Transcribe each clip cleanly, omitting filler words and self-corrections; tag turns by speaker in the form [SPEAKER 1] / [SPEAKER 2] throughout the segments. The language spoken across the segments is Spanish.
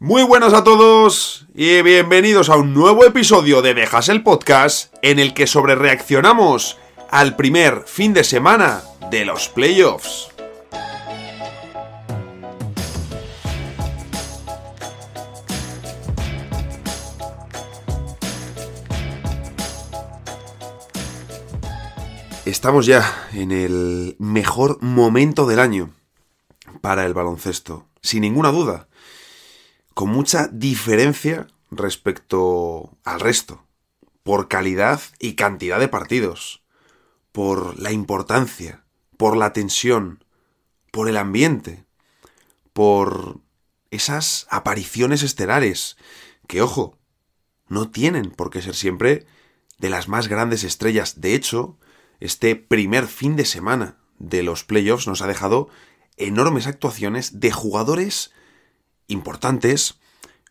[SPEAKER 1] Muy buenas a todos y bienvenidos a un nuevo episodio de Dejas el Podcast en el que sobrereaccionamos al primer fin de semana de los playoffs. Estamos ya en el mejor momento del año para el baloncesto, sin ninguna duda, con mucha diferencia respecto al resto, por calidad y cantidad de partidos, por la importancia, por la tensión, por el ambiente, por esas apariciones estelares que, ojo, no tienen por qué ser siempre de las más grandes estrellas. De hecho, este primer fin de semana de los playoffs nos ha dejado enormes actuaciones de jugadores importantes,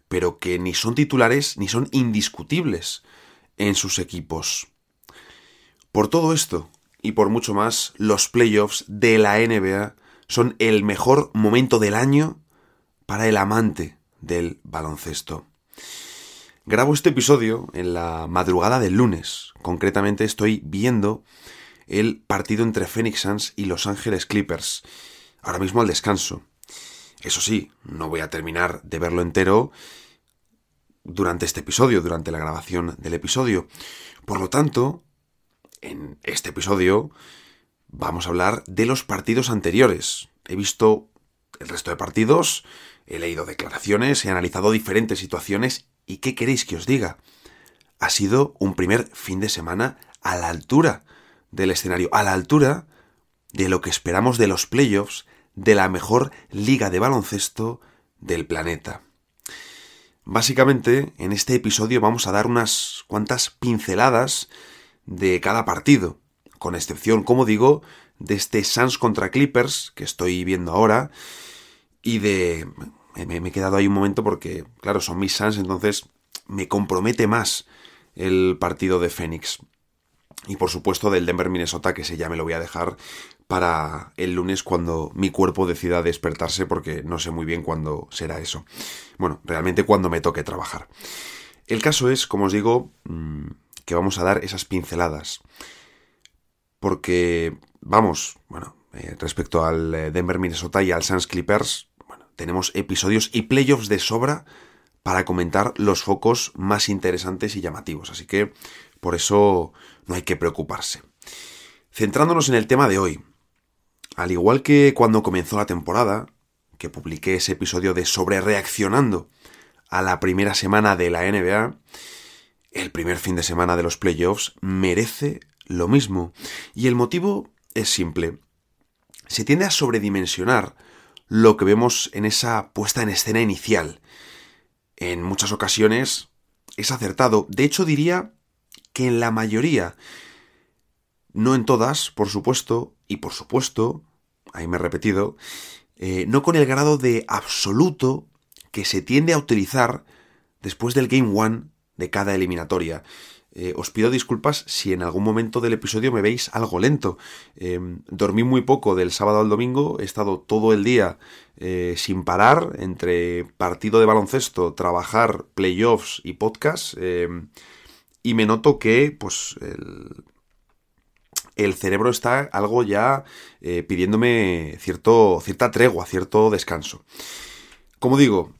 [SPEAKER 1] pero que ni son titulares ni son indiscutibles en sus equipos. Por todo esto y por mucho más, los playoffs de la NBA son el mejor momento del año para el amante del baloncesto. Grabo este episodio en la madrugada del lunes. Concretamente estoy viendo el partido entre Phoenix Suns y Los Ángeles Clippers. Ahora mismo al descanso. Eso sí, no voy a terminar de verlo entero durante este episodio, durante la grabación del episodio. Por lo tanto, en este episodio vamos a hablar de los partidos anteriores. He visto el resto de partidos, he leído declaraciones, he analizado diferentes situaciones y ¿qué queréis que os diga? Ha sido un primer fin de semana a la altura del escenario, a la altura de lo que esperamos de los playoffs de la mejor liga de baloncesto del planeta. Básicamente, en este episodio vamos a dar unas cuantas pinceladas de cada partido, con excepción, como digo, de este Suns contra Clippers que estoy viendo ahora y de... Me he quedado ahí un momento porque, claro, son mis Suns, entonces me compromete más el partido de Phoenix. Y por supuesto del Denver-Minnesota, que ese ya me lo voy a dejar para el lunes cuando mi cuerpo decida despertarse, porque no sé muy bien cuándo será eso. Bueno, realmente cuando me toque trabajar. El caso es, como os digo, que vamos a dar esas pinceladas. Porque, respecto al Denver-Minnesota y al Suns-Clippers, tenemos episodios y playoffs de sobra para comentar los focos más interesantes y llamativos. Así que, por eso, no hay que preocuparse. Centrándonos en el tema de hoy. Al igual que cuando comenzó la temporada, que publiqué ese episodio de sobrereaccionando a la primera semana de la NBA, el primer fin de semana de los playoffs merece lo mismo. Y el motivo es simple. Se tiende a sobredimensionar lo que vemos en esa puesta en escena inicial. En muchas ocasiones es acertado. De hecho, diría que en la mayoría, no en todas, por supuesto, y por supuesto, ahí me he repetido, no con el grado de absoluto que se tiende a utilizar después del Game 1 de cada eliminatoria. Os pido disculpas si en algún momento del episodio me veis algo lento. Dormí muy poco del sábado al domingo, he estado todo el día sin parar, entre partido de baloncesto, trabajar, playoffs y podcast, y me noto que pues el cerebro está algo ya pidiéndome cierta tregua, cierto descanso. Como digo,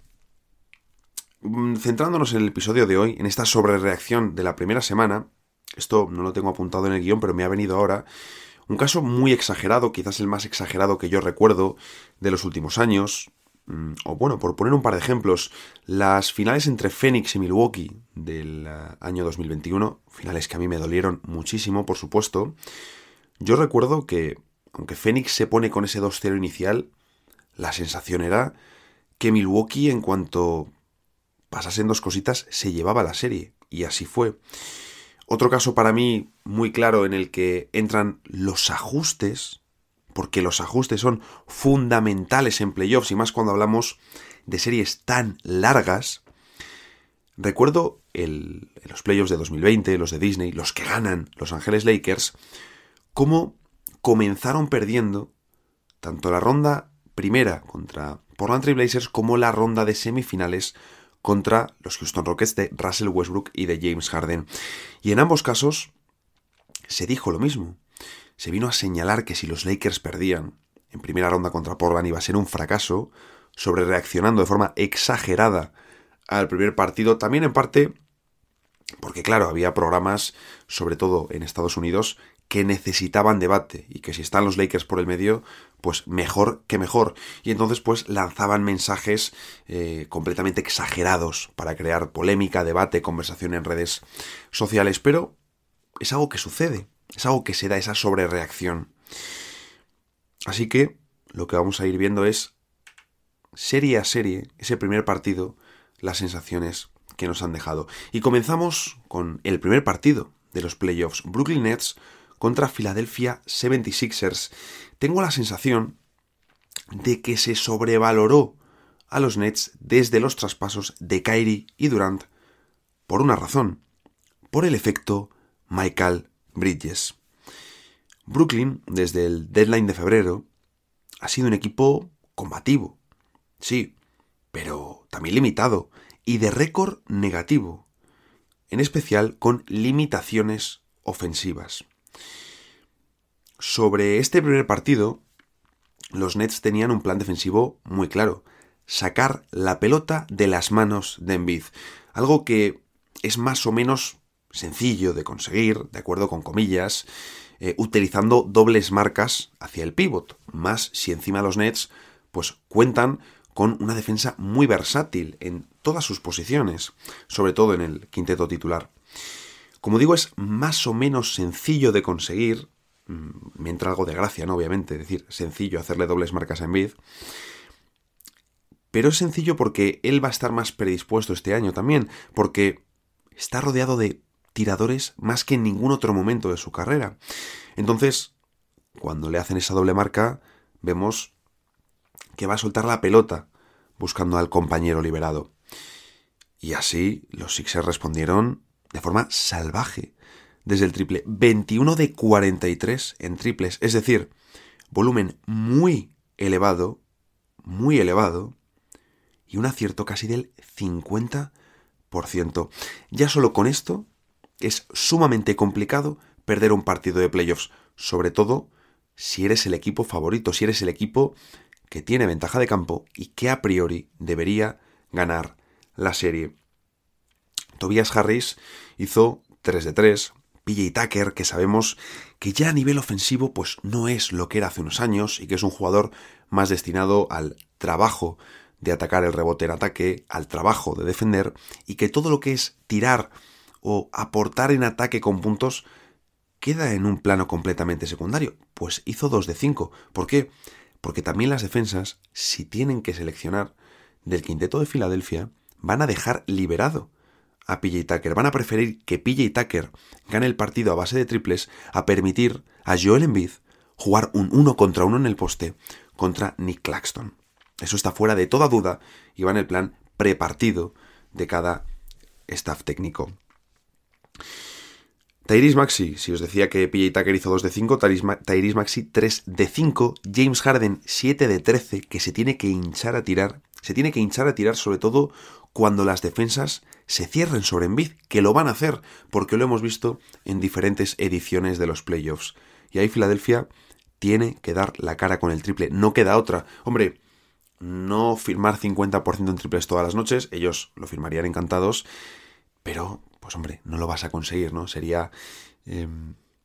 [SPEAKER 1] centrándonos en el episodio de hoy, en esta sobrereacción de la primera semana, esto no lo tengo apuntado en el guión, pero me ha venido ahora, un caso muy exagerado, quizás el más exagerado que yo recuerdo de los últimos años, o bueno, por poner un par de ejemplos, las finales entre Phoenix y Milwaukee del año 2021, finales que a mí me dolieron muchísimo, por supuesto. Yo recuerdo que, aunque Phoenix se pone con ese 2-0 inicial, la sensación era que Milwaukee, en cuanto pasasen dos cositas, se llevaba la serie, y así fue. Otro caso para mí muy claro en el que entran los ajustes, porque los ajustes son fundamentales en playoffs, y más cuando hablamos de series tan largas. Recuerdo los playoffs de 2020, los de Disney, los que ganan Los Ángeles Lakers, cómo comenzaron perdiendo tanto la ronda primera contra Portland Trail Blazers como la ronda de semifinales contra los Houston Rockets de Russell Westbrook y de James Harden. Y en ambos casos se dijo lo mismo. Se vino a señalar que si los Lakers perdían en primera ronda contra Portland iba a ser un fracaso, sobrereaccionando de forma exagerada al primer partido, también en parte porque, claro, había programas, sobre todo en Estados Unidos, que necesitaban debate y que si están los Lakers por el medio, pues mejor que mejor. Y entonces pues lanzaban mensajes completamente exagerados para crear polémica, debate, conversación en redes sociales. Pero es algo que sucede, es algo que se da, esa sobrereacción. Así que lo que vamos a ir viendo es, serie a serie, ese primer partido, las sensaciones que nos han dejado. Y comenzamos con el primer partido de los playoffs, Brooklyn Nets contra Philadelphia 76ers. Tengo la sensación de que se sobrevaloró a los Nets desde los traspasos de Kyrie y Durant por una razón, por el efecto Mikal Bridges. Brooklyn, desde el deadline de febrero, ha sido un equipo combativo, sí, pero también limitado y de récord negativo, en especial con limitaciones ofensivas. Sobre este primer partido, los Nets tenían un plan defensivo muy claro: sacar la pelota de las manos de Embiid, algo que es más o menos sencillo de conseguir, de acuerdo con comillas, utilizando dobles marcas hacia el pívot, más si encima los Nets pues cuentan con una defensa muy versátil en todas sus posiciones, sobre todo en el quinteto titular. Como digo, es más o menos sencillo de conseguir, me entra algo de gracia, ¿no? Obviamente, es decir, sencillo hacerle dobles marcas a Embiid, pero es sencillo porque él va a estar más predispuesto este año también, porque está rodeado de tiradores más que en ningún otro momento de su carrera. Entonces, cuando le hacen esa doble marca, vemos que va a soltar la pelota buscando al compañero liberado. Y así los Sixers respondieron de forma salvaje desde el triple. 21 de 43 en triples, es decir, volumen muy elevado, y un acierto casi del 50%. Ya solo con esto es sumamente complicado perder un partido de playoffs, sobre todo si eres el equipo favorito, si eres el equipo que tiene ventaja de campo y que a priori debería ganar la serie. Tobias Harris hizo 3 de 3, PJ Tucker, que sabemos que ya a nivel ofensivo pues no es lo que era hace unos años y que es un jugador más destinado al trabajo de atacar el rebote en ataque, al trabajo de defender, y que todo lo que es tirar o aportar en ataque con puntos queda en un plano completamente secundario. Pues hizo 2 de 5. ¿Por qué? Porque también las defensas, si tienen que seleccionar del quinteto de Filadelfia, van a dejar liberado a PJ Tucker. Van a preferir que PJ Tucker gane el partido a base de triples a permitir a Joel Embiid jugar un 1 contra 1 en el poste contra Nick Claxton. Eso está fuera de toda duda y va en el plan prepartido de cada staff técnico. Tyrese Maxey, si os decía que PJ Tucker hizo 2 de 5, Tyrese Maxey 3 de 5, James Harden 7 de 13, que se tiene que hinchar a tirar sobre todo cuando las defensas se cierren sobre Embiid, que lo van a hacer, porque lo hemos visto en diferentes ediciones de los playoffs. Y ahí Filadelfia tiene que dar la cara con el triple, no queda otra. Hombre, no firmar 50% en triples todas las noches, ellos lo firmarían encantados, pero pues hombre, no lo vas a conseguir, ¿no? Sería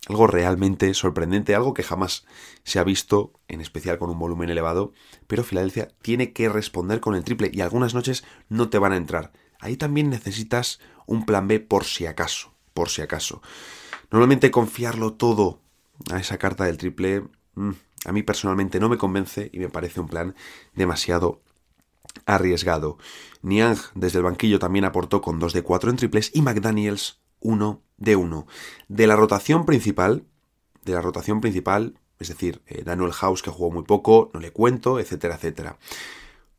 [SPEAKER 1] algo realmente sorprendente, algo que jamás se ha visto, en especial con un volumen elevado, pero Filadelfia tiene que responder con el triple y algunas noches no te van a entrar. Ahí también necesitas un plan B por si acaso. Normalmente confiarlo todo a esa carta del triple, a mí personalmente no me convence y me parece un plan demasiado arriesgado. Niang desde el banquillo también aportó con 2 de 4 en triples y McDaniels 1 de 1. De la rotación principal, es decir, Daniel House, que jugó muy poco, no le cuento, etcétera, etcétera.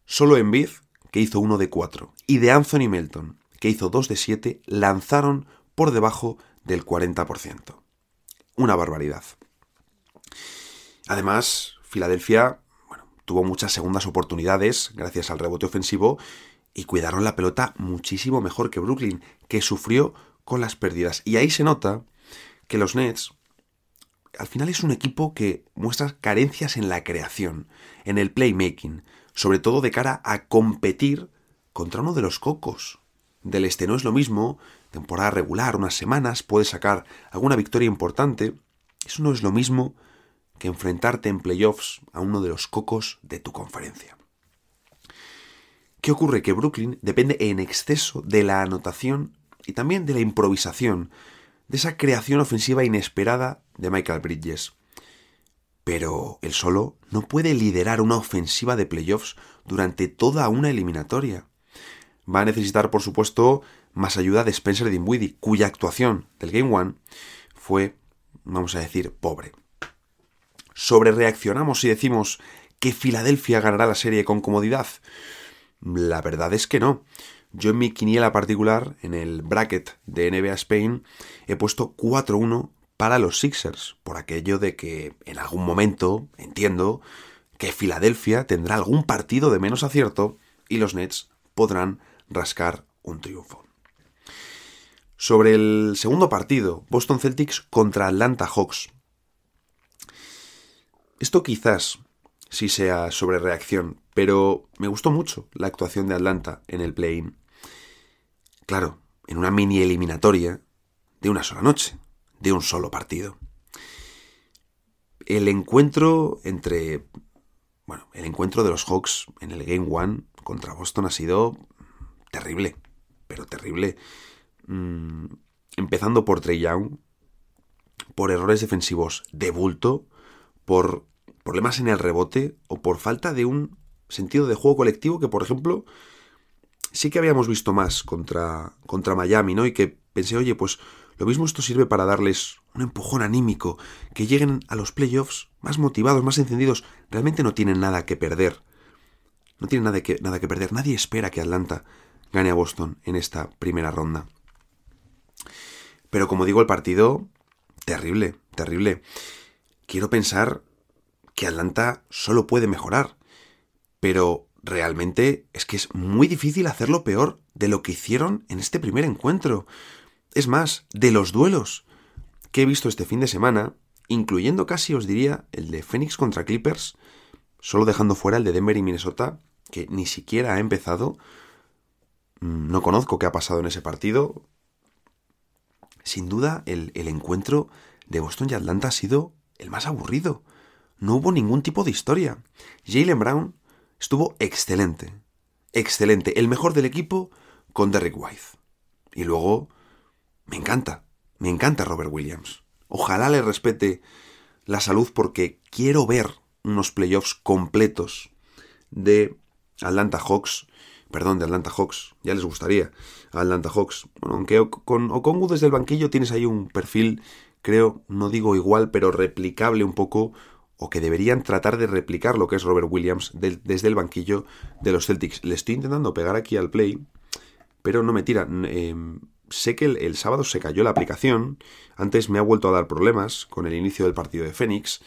[SPEAKER 1] Solo Embiid, que hizo 1 de 4, y de Anthony Melton, que hizo 2 de 7, lanzaron por debajo del 40%. Una barbaridad. Además, Filadelfia tuvo muchas segundas oportunidades gracias al rebote ofensivo y cuidaron la pelota muchísimo mejor que Brooklyn, que sufrió con las pérdidas. Y ahí se nota que los Nets al final es un equipo que muestra carencias en la creación, en el playmaking, sobre todo de cara a competir contra uno de los cocos del este. No es lo mismo, temporada regular, unas semanas, puedes sacar alguna victoria importante. Eso no es lo mismo que enfrentarte en playoffs a uno de los cocos de tu conferencia. ¿Qué ocurre? Que Brooklyn depende en exceso de la anotación y también de la improvisación, de esa creación ofensiva inesperada de Michael Bridges. Pero él solo no puede liderar una ofensiva de playoffs durante toda una eliminatoria. Va a necesitar, por supuesto, más ayuda de Spencer Dinwiddie, cuya actuación del Game 1 fue, vamos a decir, pobre. ¿Sobrereaccionamos si decimos que Filadelfia ganará la serie con comodidad? La verdad es que no. Yo en mi quiniela particular, en el bracket de NBA Spain, he puesto 4-1 para los Sixers, por aquello de que en algún momento entiendo que Filadelfia tendrá algún partido de menos acierto y los Nets podrán rascar un triunfo. Sobre el segundo partido, Boston Celtics contra Atlanta Hawks. Esto quizás sí sea sobrereacción, pero me gustó mucho la actuación de Atlanta en el play-in. Claro, en una mini eliminatoria de una sola noche, de un solo partido. El encuentro de los Hawks en el Game 1 contra Boston ha sido terrible, pero terrible. Empezando por Trae Young, por errores defensivos de bulto, por problemas en el rebote o por falta de un sentido de juego colectivo que, por ejemplo, sí que habíamos visto más contra Miami, ¿no? Y que pensé, oye, pues lo mismo esto sirve para darles un empujón anímico, que lleguen a los playoffs más motivados, más encendidos. Realmente no tienen nada que perder. No tienen nada que perder. Nadie espera que Atlanta gane a Boston en esta primera ronda. Pero como digo, el partido, terrible, terrible. Quiero pensar que Atlanta solo puede mejorar, pero realmente es que es muy difícil hacerlo peor de lo que hicieron en este primer encuentro. Es más, de los duelos que he visto este fin de semana, incluyendo casi, os diría, el de Phoenix contra Clippers, solo dejando fuera el de Denver y Minnesota, que ni siquiera ha empezado. No conozco qué ha pasado en ese partido. Sin duda, el encuentro de Boston y Atlanta ha sido el más aburrido. No hubo ningún tipo de historia. Jaylen Brown estuvo excelente. Excelente. El mejor del equipo con Derrick White. Y luego, me encanta Robert Williams. Ojalá le respete la salud porque quiero ver unos playoffs completos de Atlanta Hawks. Ya les gustaría a Atlanta Hawks. Bueno, aunque con Okongwu desde el banquillo tienes ahí un perfil, creo, no digo igual, pero replicable un poco, o que deberían tratar de replicar lo que es Robert Williams desde el banquillo de los Celtics. Le estoy intentando pegar aquí al play, pero no me tira. Sé que el sábado se cayó la aplicación. Antes me ha vuelto a dar problemas con el inicio del partido de Phoenix.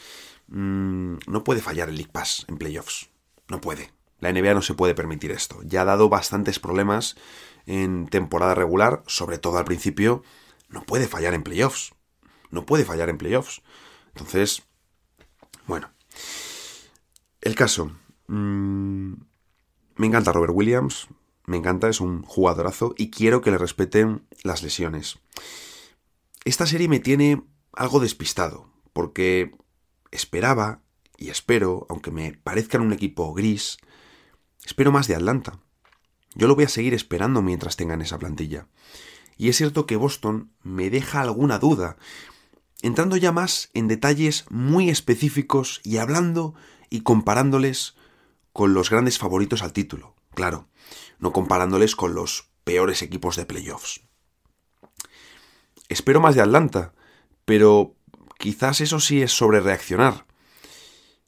[SPEAKER 1] No puede fallar el League Pass en playoffs. No puede. La NBA no se puede permitir esto. Ya ha dado bastantes problemas en temporada regular, sobre todo al principio. No puede fallar en playoffs. Entonces, bueno. El caso. Me encanta Robert Williams. Me encanta, es un jugadorazo y quiero que le respeten las lesiones. Esta serie me tiene algo despistado, porque esperaba y espero, aunque me parezcan un equipo gris, espero más de Atlanta. Yo lo voy a seguir esperando mientras tengan esa plantilla. Y es cierto que Boston me deja alguna duda, entrando ya más en detalles muy específicos y hablando y comparándoles con los grandes favoritos al título, claro. No comparándoles con los peores equipos de playoffs. Espero más de Atlanta, pero quizás eso sí es sobrereaccionar.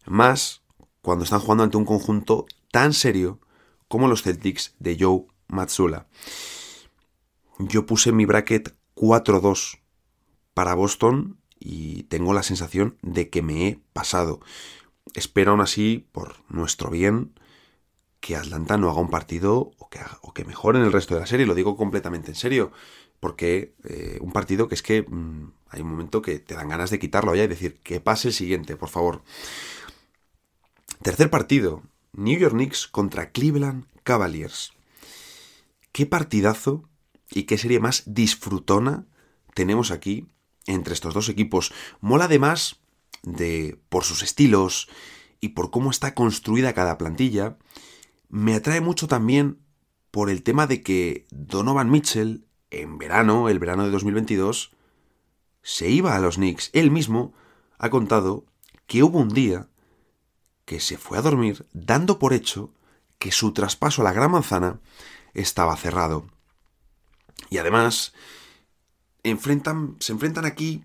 [SPEAKER 1] Más cuando están jugando ante un conjunto tan serio como los Celtics de Joe Mazzulla. Yo puse en mi bracket 4-2 para Boston y tengo la sensación de que me he pasado. espero aún así, por nuestro bien, que Atlanta no haga un partido o que mejore en el resto de la serie. Lo digo completamente en serio, porque un partido que es que hay un momento que te dan ganas de quitarlo ya y decir que pase el siguiente, por favor. Tercer partido, New York Knicks contra Cleveland Cavaliers. Qué partidazo y qué serie más disfrutona tenemos aquí entre estos dos equipos. Mola además por sus estilos y por cómo está construida cada plantilla. Me atrae mucho también por el tema de que Donovan Mitchell, el verano de 2022, se iba a los Knicks. Él mismo ha contado que hubo un día que se fue a dormir dando por hecho que su traspaso a la Gran Manzana estaba cerrado. Y además, se enfrentan aquí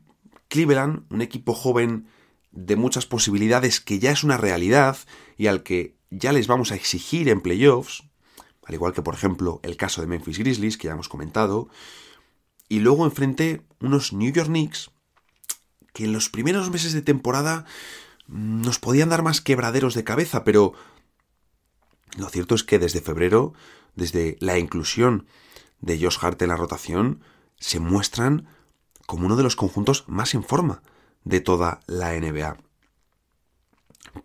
[SPEAKER 1] Cleveland, un equipo joven de muchas posibilidades que ya es una realidad y al que ya les vamos a exigir en playoffs, al igual que por ejemplo el caso de Memphis Grizzlies, que ya hemos comentado, y luego enfrente unos New York Knicks que en los primeros meses de temporada nos podían dar más quebraderos de cabeza, pero lo cierto es que desde febrero, desde la inclusión de Josh Hart en la rotación, se muestran como uno de los conjuntos más en forma de toda la NBA.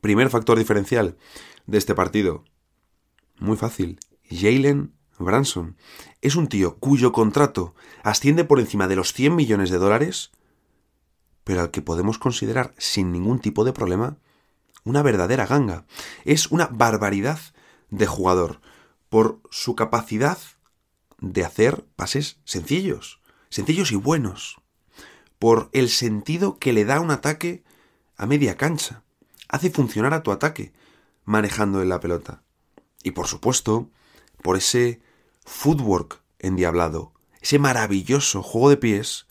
[SPEAKER 1] Primer factor diferencial de este partido, muy fácil, Jalen Brunson. Es un tío cuyo contrato asciende por encima de los 100 millones de dólares, pero al que podemos considerar sin ningún tipo de problema una verdadera ganga. Es una barbaridad de jugador por su capacidad de hacer pases sencillos y buenos, por el sentido que le da un ataque a media cancha. Hace funcionar a tu ataque manejando en la pelota. Y por supuesto, por ese footwork endiablado, ese maravilloso juego de pies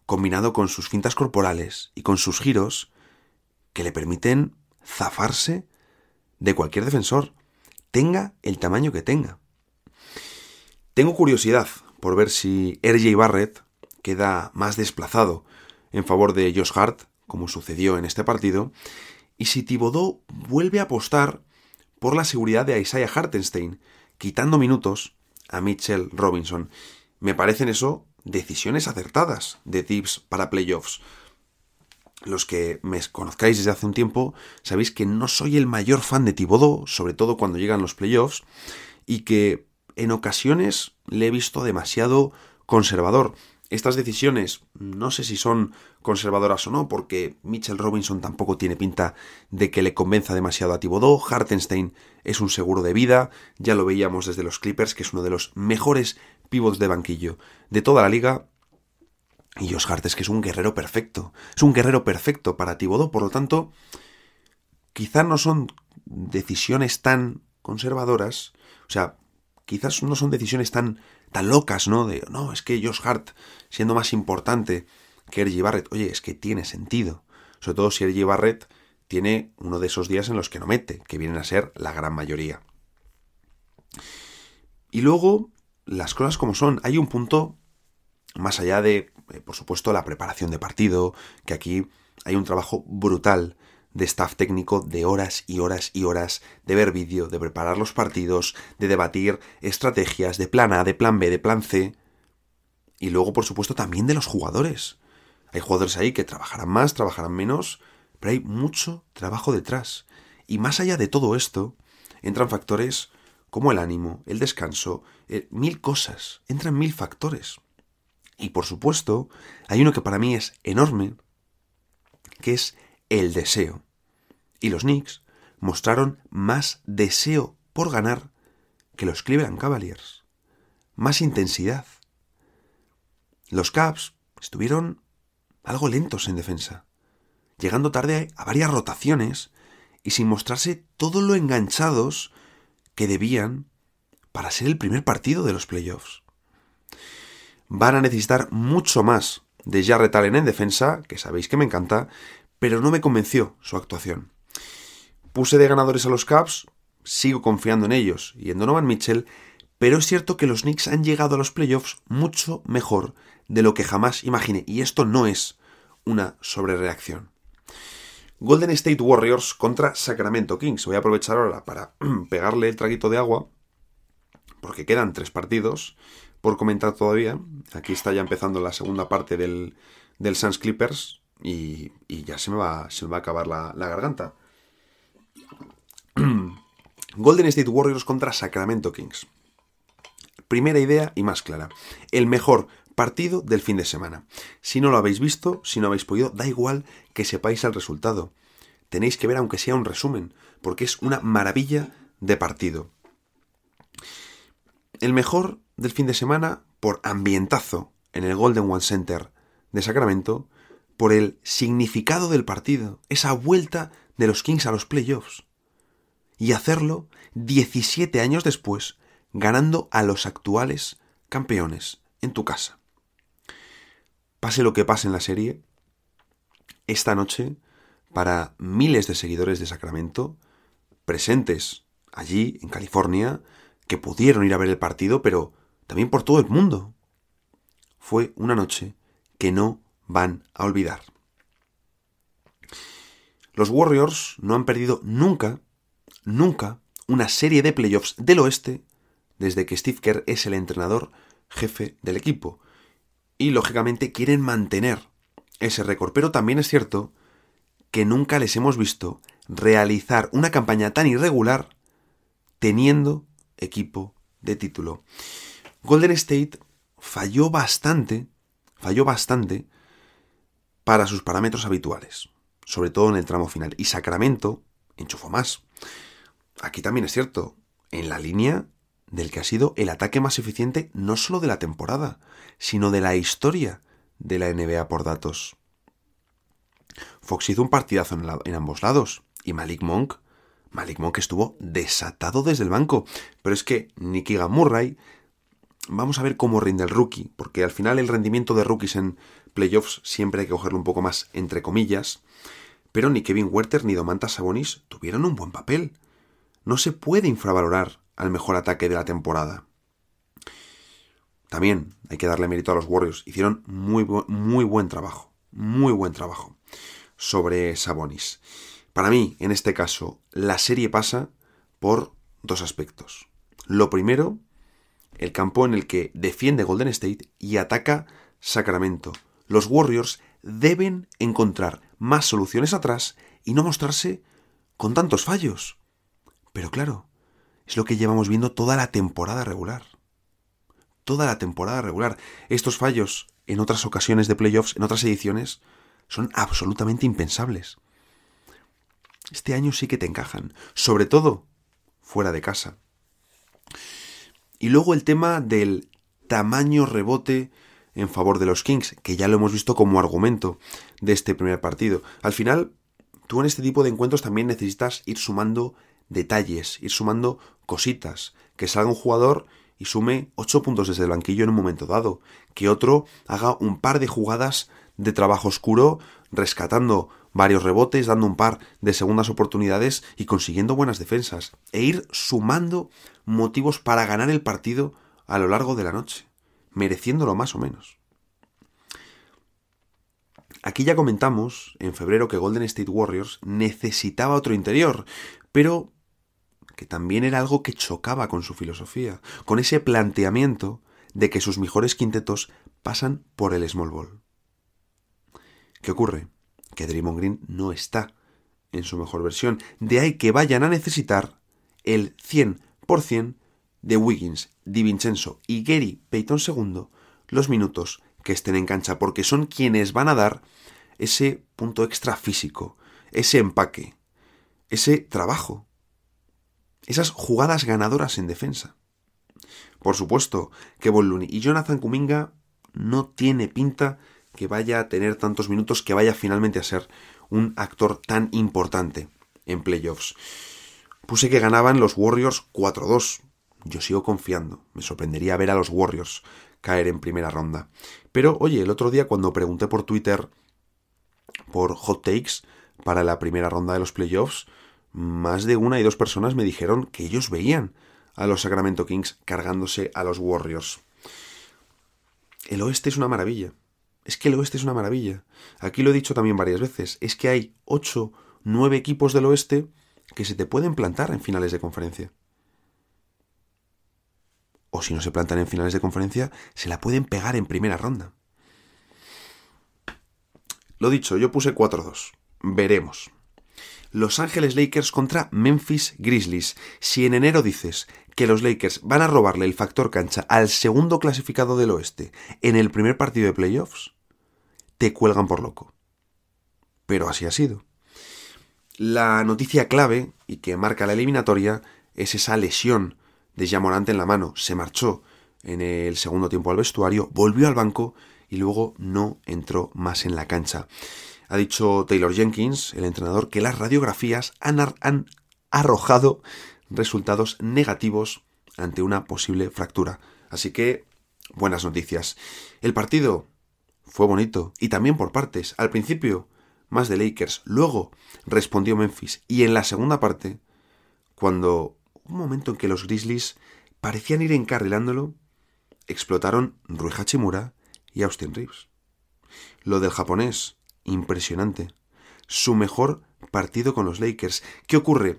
[SPEAKER 1] combinado con sus fintas corporales y con sus giros que le permiten zafarse de cualquier defensor, tenga el tamaño que tenga. Tengo curiosidad por ver si RJ Barrett queda más desplazado en favor de Josh Hart, como sucedió en este partido, y si Thibodeau vuelve a apostar por la seguridad de Isaiah Hartenstein, quitando minutos a Mitchell Robinson. Me parecen eso decisiones acertadas de Thibs para playoffs. Los que me conozcáis desde hace un tiempo sabéis que no soy el mayor fan de Thibodeau, sobre todo cuando llegan los playoffs, y que en ocasiones le he visto demasiado conservador. Estas decisiones no sé si son conservadoras o no, porque Mitchell Robinson tampoco tiene pinta de que le convenza demasiado a Thibodeau. Hartenstein es un seguro de vida, ya lo veíamos desde los Clippers, que es uno de los mejores pivots de banquillo de toda la liga. Y Josh Hart es que es un guerrero perfecto. Es un guerrero perfecto para Thibodeau, por lo tanto, quizás no son decisiones tan conservadoras, o sea, quizás no son decisiones tan locas, ¿no? No, es que Josh Hart, siendo más importante que R.J. Barrett, oye, es que tiene sentido. Sobre todo si R.J. Barrett tiene uno de esos días en los que no mete, que vienen a ser la gran mayoría. Y luego, las cosas como son. Hay un punto, más allá de, por supuesto, la preparación de partido, que aquí hay un trabajo brutal de staff técnico de horas y horas y horas de ver vídeo, de preparar los partidos, de debatir estrategias de plan A, de plan B, de plan C. Y luego, por supuesto, también de los jugadores. Hay jugadores ahí que trabajarán más, trabajarán menos, pero hay mucho trabajo detrás. Y más allá de todo esto, entran factores como el ánimo, el descanso, mil cosas. Entran mil factores. Y, por supuesto, hay uno que para mí es enorme, que es el deseo. Y los Knicks mostraron más deseo por ganar que los Cleveland Cavaliers. Más intensidad. Los Cavs estuvieron algo lentos en defensa, llegando tarde a varias rotaciones y sin mostrarse todo lo enganchados que debían para ser el primer partido de los playoffs. Van a necesitar mucho más de Jarrett Allen en defensa, que sabéis que me encanta, pero no me convenció su actuación. Puse de ganadores a los Cavs, sigo confiando en ellos y en Donovan Mitchell, pero es cierto que los Knicks han llegado a los playoffs mucho mejor de lo que jamás imaginé, y esto no es una sobrereacción. Golden State Warriors contra Sacramento Kings. Voy a aprovechar ahora para pegarle el traguito de agua, porque quedan 3 partidos por comentar todavía. Aquí está ya empezando la segunda parte del Suns Clippers y ya se me va a acabar la garganta. Golden State Warriors contra Sacramento Kings. Primera idea y más clara. El mejor partido del fin de semana. Si no lo habéis visto, si no habéis podido, da igual que sepáis el resultado. Tenéis que ver aunque sea un resumen, porque es una maravilla de partido. El mejor del fin de semana por ambientazo en el Golden One Center de Sacramento, por el significado del partido, esa vuelta de los Kings a los playoffs. Y hacerlo 17 años después, ganando a los actuales campeones en tu casa. Pase lo que pase en la serie, esta noche, para miles de seguidores de Sacramento, presentes allí en California, que pudieron ir a ver el partido, pero también por todo el mundo, fue una noche que no van a olvidar. Los Warriors no han perdido nunca una serie de playoffs del oeste desde que Steve Kerr es el entrenador jefe del equipo. Y lógicamente quieren mantener ese récord. Pero también es cierto que nunca les hemos visto realizar una campaña tan irregular teniendo equipo de título. Golden State falló bastante para sus parámetros habituales, sobre todo en el tramo final. Y Sacramento enchufó más. Aquí también es cierto, en la línea del que ha sido el ataque más eficiente no solo de la temporada, sino de la historia de la NBA por datos. Fox hizo un partidazo en ambos lados, y Malik Monk estuvo desatado desde el banco. Pero es que ni Keegan Murray, vamos a ver cómo rinde el rookie, porque al final el rendimiento de rookies en playoffs siempre hay que cogerlo un poco más entre comillas, pero ni Kevin Huerter ni Domantas Sabonis tuvieron un buen papel. No se puede infravalorar al mejor ataque de la temporada. También hay que darle mérito a los Warriors. Hicieron muy buen trabajo sobre Sabonis. Para mí, en este caso, la serie pasa por 2 aspectos. Lo primero, el campo en el que defiende Golden State y ataca Sacramento. Los Warriors deben encontrar más soluciones atrás y no mostrarse con tantos fallos. Pero claro, es lo que llevamos viendo toda la temporada regular. Estos fallos en otras ocasiones de playoffs, en otras ediciones, son absolutamente impensables. Este año sí que te encajan, sobre todo fuera de casa. Y luego el tema del tamaño rebote en favor de los Kings, que ya lo hemos visto como argumento de este primer partido. Al final, tú en este tipo de encuentros también necesitas ir sumando detalles, ir sumando cositas, que salga un jugador y sume 8 puntos desde el banquillo en un momento dado, que otro haga un par de jugadas de trabajo oscuro, rescatando varios rebotes, dando un par de segundas oportunidades y consiguiendo buenas defensas, e ir sumando motivos para ganar el partido a lo largo de la noche, mereciéndolo más o menos. Aquí ya comentamos en febrero que Golden State Warriors necesitaba otro interior, pero que también era algo que chocaba con su filosofía, con ese planteamiento de que sus mejores quintetos pasan por el small ball. ¿Qué ocurre? Que Draymond Green no está en su mejor versión, de ahí que vayan a necesitar el 100% de Wiggins, DiVincenzo y Gary Payton II los minutos que estén en cancha, porque son quienes van a dar ese punto extra físico, ese empaque, ese trabajo, esas jugadas ganadoras en defensa. Por supuesto, Kevon Looney y Jonathan Kuminga no tiene pinta que vaya a tener tantos minutos, que vaya finalmente a ser un actor tan importante en playoffs. Puse que ganaban los Warriors 4-2. Yo sigo confiando. Me sorprendería ver a los Warriors caer en primera ronda. Pero, oye, el otro día cuando pregunté por Twitter por hot takes para la primera ronda de los playoffs, más de 1 y 2 personas me dijeron que ellos veían a los Sacramento Kings cargándose a los Warriors. El oeste es una maravilla. Es que el oeste es una maravilla. Aquí lo he dicho también varias veces. Es que hay 8, 9 equipos del oeste que se te pueden plantar en finales de conferencia. O si no se plantan en finales de conferencia, se la pueden pegar en primera ronda. Lo dicho, yo puse 4-2. Veremos. Los Ángeles Lakers contra Memphis Grizzlies. Si en enero dices que los Lakers van a robarle el factor cancha al segundo clasificado del oeste en el primer partido de playoffs, te cuelgan por loco. Pero así ha sido. La noticia clave y que marca la eliminatoria es esa lesión de Ja Morant en la mano. Se marchó en el segundo tiempo al vestuario, volvió al banco y luego no entró más en la cancha. Ha dicho Taylor Jenkins, el entrenador, que las radiografías han arrojado resultados negativos ante una posible fractura. Así que, buenas noticias. El partido fue bonito y también por partes. Al principio, más de Lakers. Luego respondió Memphis. Y en la segunda parte, cuando un momento en que los Grizzlies parecían ir encarrilándolo, explotaron Rui Hachimura y Austin Reeves. Lo del japonés, impresionante. Su mejor partido con los Lakers. ¿Qué ocurre?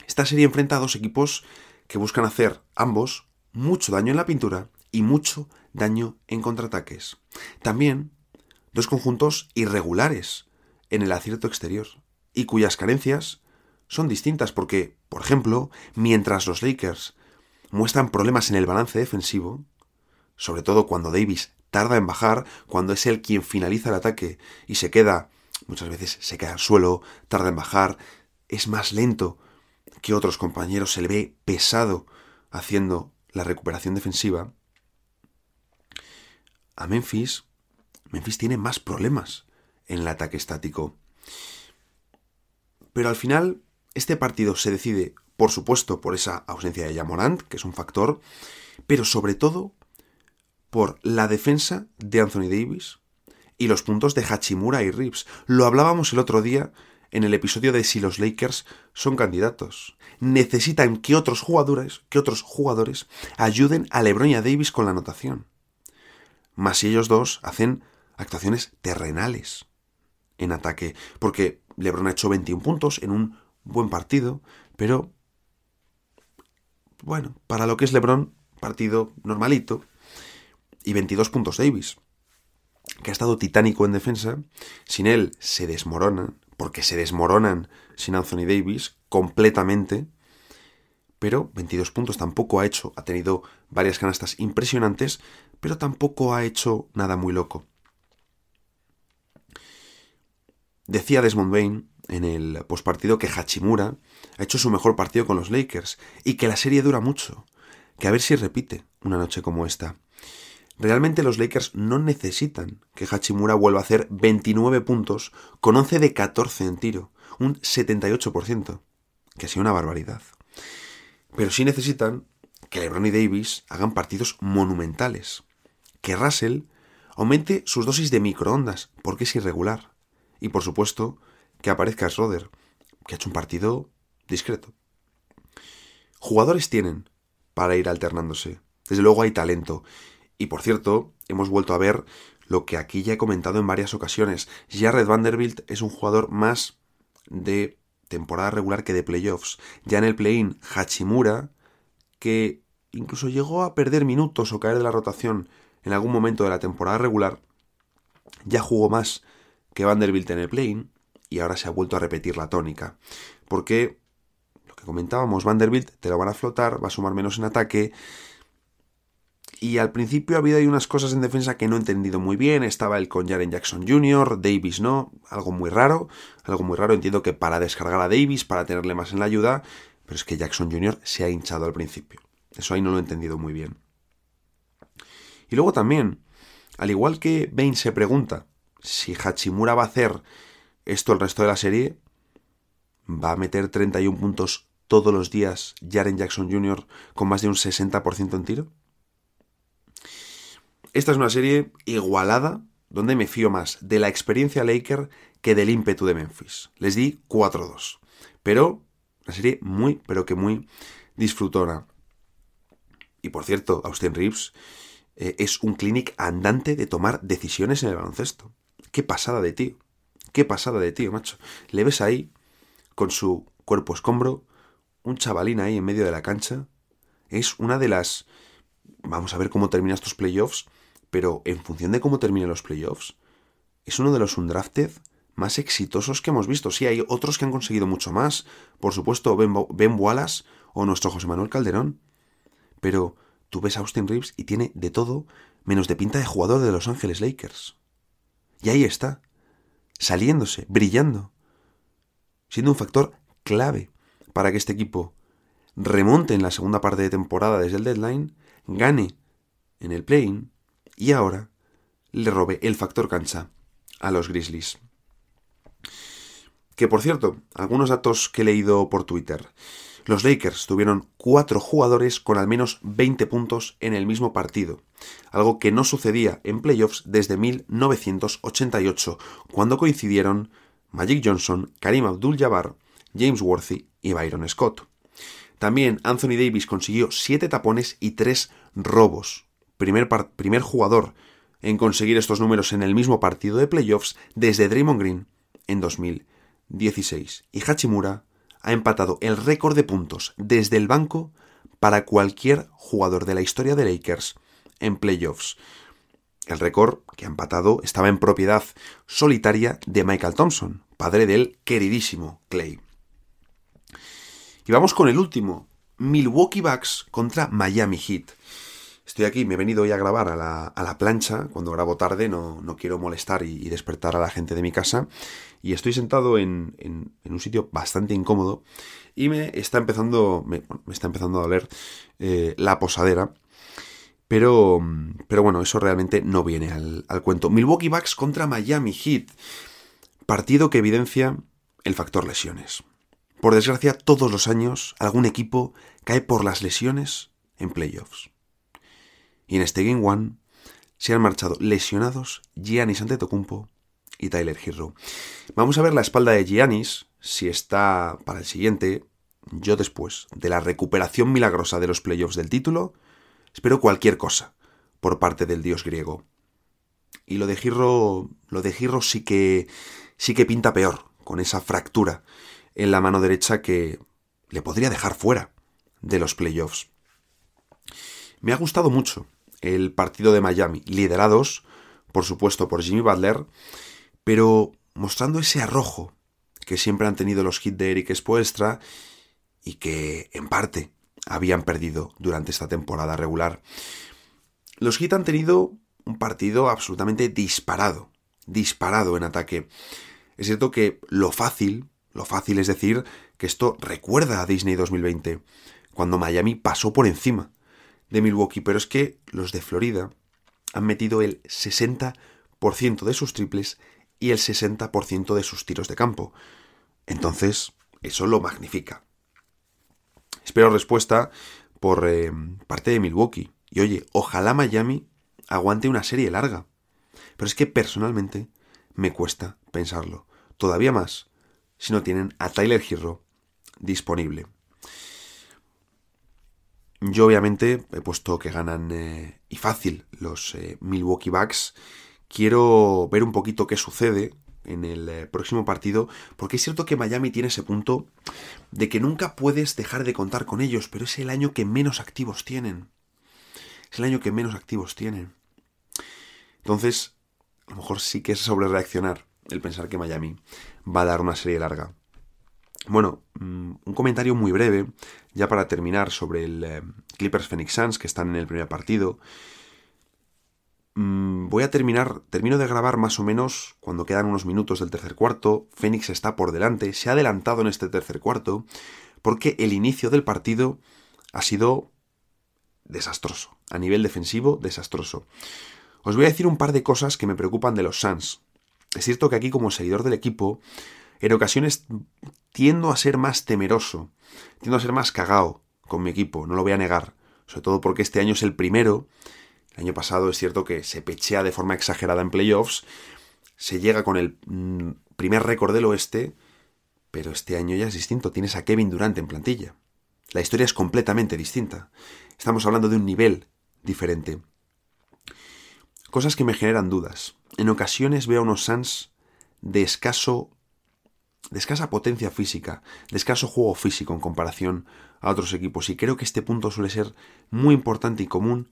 [SPEAKER 1] Esta serie enfrenta a dos equipos que buscan hacer, ambos, mucho daño en la pintura y mucho daño en contraataques. También, dos conjuntos irregulares en el acierto exterior y cuyas carencias son distintas porque, por ejemplo, mientras los Lakers muestran problemas en el balance defensivo, sobre todo cuando Davis tarda en bajar, cuando es él quien finaliza el ataque y muchas veces se queda al suelo, tarda en bajar, es más lento que otros compañeros, se le ve pesado haciendo la recuperación defensiva. A Memphis tiene más problemas en el ataque estático. Pero al final, este partido se decide, por supuesto, por esa ausencia de Ja Morant, que es un factor, pero sobre todo por la defensa de Anthony Davis y los puntos de Hachimura y Reeves. Lo hablábamos el otro día en el episodio de si los Lakers son candidatos. Necesitan que otros jugadores ayuden a LeBron y a Davis con la anotación. Más si ellos dos hacen actuaciones terrenales en ataque. Porque LeBron ha hecho 21 puntos en un buen partido, pero bueno, para lo que es LeBron, partido normalito. Y 22 puntos Davis, que ha estado titánico en defensa. Sin él se desmoronan, porque se desmoronan sin Anthony Davis completamente. Pero 22 puntos tampoco ha tenido varias canastas impresionantes, pero tampoco ha hecho nada muy loco. Decía Desmond Bane en el postpartido que Hachimura ha hecho su mejor partido con los Lakers y que la serie dura mucho, que a ver si repite una noche como esta. Realmente los Lakers no necesitan que Hachimura vuelva a hacer 29 puntos con 11 de 14 en tiro, un 78%, que ha sido una barbaridad. Pero sí necesitan que LeBron y Davis hagan partidos monumentales, que Russell aumente sus dosis de microondas, porque es irregular, y por supuesto que aparezca Schroeder, que ha hecho un partido discreto. Jugadores tienen para ir alternándose, desde luego hay talento. Y por cierto, hemos vuelto a ver lo que aquí ya he comentado en varias ocasiones. Jarred Vanderbilt es un jugador más de temporada regular que de playoffs. Ya en el play-in, Hachimura, que incluso llegó a perder minutos o caer de la rotación en algún momento de la temporada regular, ya jugó más que Vanderbilt en el play-in y ahora se ha vuelto a repetir la tónica. Porque, lo que comentábamos, Vanderbilt te lo van a flotar, va a sumar menos en ataque. Y al principio ha habido ahí unas cosas en defensa que no he entendido muy bien. Estaba él con Jaren Jackson Jr., Davis no, algo muy raro. Entiendo que para descargar a Davis, para tenerle más en la ayuda, pero es que Jackson Jr. se ha hinchado al principio. Eso ahí no lo he entendido muy bien. Y luego también, al igual que Bane se pregunta si Hachimura va a hacer esto el resto de la serie, ¿va a meter 31 puntos todos los días Jaren Jackson Jr. con más de un 60% en tiro? Esta es una serie igualada, donde me fío más de la experiencia Laker que del ímpetu de Memphis. Les di 4-2. Pero una serie muy, pero que muy disfrutona. Y por cierto, Austin Reeves es un clinic andante de tomar decisiones en el baloncesto. ¡Qué pasada de tío! qué pasada de tío, macho. Le ves ahí, con su cuerpo escombro, un chavalín ahí en medio de la cancha. Es una de las... Vamos a ver cómo terminan estos playoffs, pero en función de cómo terminen los playoffs, es uno de los undrafted más exitosos que hemos visto. Sí, hay otros que han conseguido mucho más. Por supuesto, Ben Wallace o nuestro José Manuel Calderón. Pero tú ves a Austin Reeves y tiene de todo menos de pinta de jugador de Los Ángeles Lakers. Y ahí está, saliéndose, brillando, siendo un factor clave para que este equipo remonte en la segunda parte de temporada desde el deadline, gane en el play-in y ahora le robe el factor cancha a los Grizzlies. Que por cierto, algunos datos que he leído por Twitter. Los Lakers tuvieron 4 jugadores con al menos 20 puntos en el mismo partido, algo que no sucedía en playoffs desde 1988, cuando coincidieron Magic Johnson, Kareem Abdul-Jabbar, James Worthy y Byron Scott. También Anthony Davis consiguió 7 tapones y 3 robos. Primer jugador en conseguir estos números en el mismo partido de playoffs desde Draymond Green en 2016. Y Hachimura ha empatado el récord de puntos desde el banco para cualquier jugador de la historia de Lakers en playoffs. El récord que ha empatado estaba en propiedad solitaria de Michael Thompson, padre del queridísimo Klay. Y vamos con el último, Milwaukee Bucks contra Miami Heat. Estoy aquí, me he venido hoy a grabar a la plancha. Cuando grabo tarde no quiero molestar y despertar a la gente de mi casa. Y estoy sentado en un sitio bastante incómodo y me está empezando a doler la posadera. Pero bueno, eso realmente no viene al cuento. Milwaukee Bucks contra Miami Heat. Partido que evidencia el factor lesiones. Por desgracia, todos los años algún equipo cae por las lesiones en playoffs. Y en este Game 1 se han marchado lesionados Giannis Antetokounmpo y Tyler Herro. Vamos a ver la espalda de Giannis, si está para el siguiente. Yo después de la recuperación milagrosa de los playoffs del título, espero cualquier cosa por parte del dios griego. Y lo de Herro sí que pinta peor, con esa fractura en la mano derecha que le podría dejar fuera de los playoffs. Me ha gustado mucho el partido de Miami, liderados, por supuesto, por Jimmy Butler, pero mostrando ese arrojo que siempre han tenido los Heat de Eric Spoelstra y que, en parte, habían perdido durante esta temporada regular. Los Heat han tenido un partido absolutamente disparado en ataque. Es cierto que lo fácil es decir que esto recuerda a Disney 2020, cuando Miami pasó por encima de Milwaukee, pero es que los de Florida han metido el 60% de sus triples y el 60% de sus tiros de campo. Entonces, eso lo magnifica. Espero respuesta por parte de Milwaukee. Y oye, ojalá Miami aguante una serie larga. Pero es que personalmente me cuesta pensarlo. Todavía más si no tienen a Tyler Herro disponible. Yo obviamente he puesto que ganan y fácil los Milwaukee Bucks. Quiero ver un poquito qué sucede en el próximo partido, porque es cierto que Miami tiene ese punto de que nunca puedes dejar de contar con ellos, pero es el año que menos activos tienen. Entonces, a lo mejor sí que es sobre reaccionar el pensar que Miami va a dar una serie larga. Bueno, un comentario muy breve, ya para terminar, sobre el Clippers Phoenix Suns, que están en el primer partido. Termino de grabar más o menos cuando quedan unos minutos del tercer cuarto. Phoenix está por delante, se ha adelantado en este tercer cuarto, porque el inicio del partido ha sido desastroso, a nivel defensivo, desastroso. Os voy a decir un par de cosas que me preocupan de los Suns. Es cierto que aquí, como seguidor del equipo, en ocasiones tiendo a ser más temeroso, tiendo a ser más cagao con mi equipo, no lo voy a negar, sobre todo porque este año es el primero. El año pasado es cierto que se pechea de forma exagerada en playoffs, se llega con el primer récord del oeste, pero este año ya es distinto, tienes a Kevin Durant en plantilla. La historia es completamente distinta. Estamos hablando de un nivel diferente. Cosas que me generan dudas. En ocasiones veo a unos Suns de escasa potencia física, de escaso juego físico en comparación a otros equipos. Y creo que este punto suele ser muy importante y común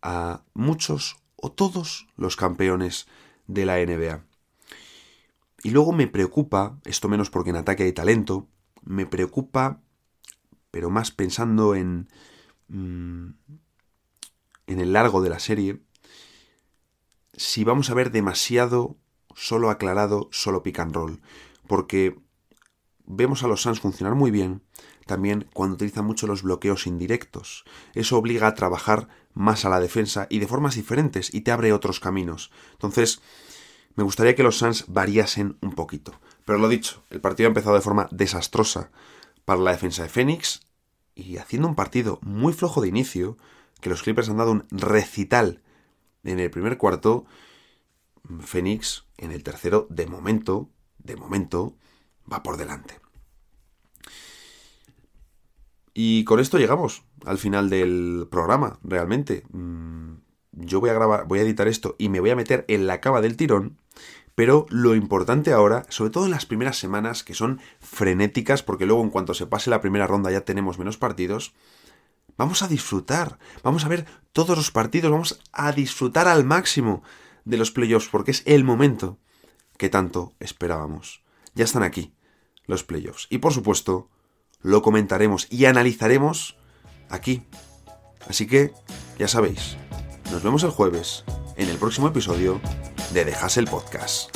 [SPEAKER 1] a muchos o todos los campeones de la NBA. Y luego me preocupa, esto menos porque en ataque hay talento, me preocupa, pero más pensando en el largo de la serie, si vamos a ver demasiado solo aclarado, solo pick and roll. Porque vemos a los Suns funcionar muy bien también cuando utilizan mucho los bloqueos indirectos. Eso obliga a trabajar más a la defensa y de formas diferentes y te abre otros caminos. Entonces, me gustaría que los Suns variasen un poquito. Pero lo dicho, el partido ha empezado de forma desastrosa para la defensa de Phoenix y haciendo un partido muy flojo de inicio, que los Clippers han dado un recital en el primer cuarto. Phoenix en el tercero, de momento, va por delante. Y con esto llegamos al final del programa, realmente. Yo voy a editar esto y me voy a meter en la cama del tirón, pero lo importante ahora, sobre todo en las primeras semanas, que son frenéticas, porque luego en cuanto se pase la primera ronda ya tenemos menos partidos, vamos a disfrutar, vamos a ver todos los partidos, vamos a disfrutar al máximo de los playoffs, porque es el momento que tanto esperábamos. Ya están aquí los playoffs. Y por supuesto, lo comentaremos y analizaremos aquí. Así que, ya sabéis, nos vemos el jueves en el próximo episodio de The Hustle Podcast.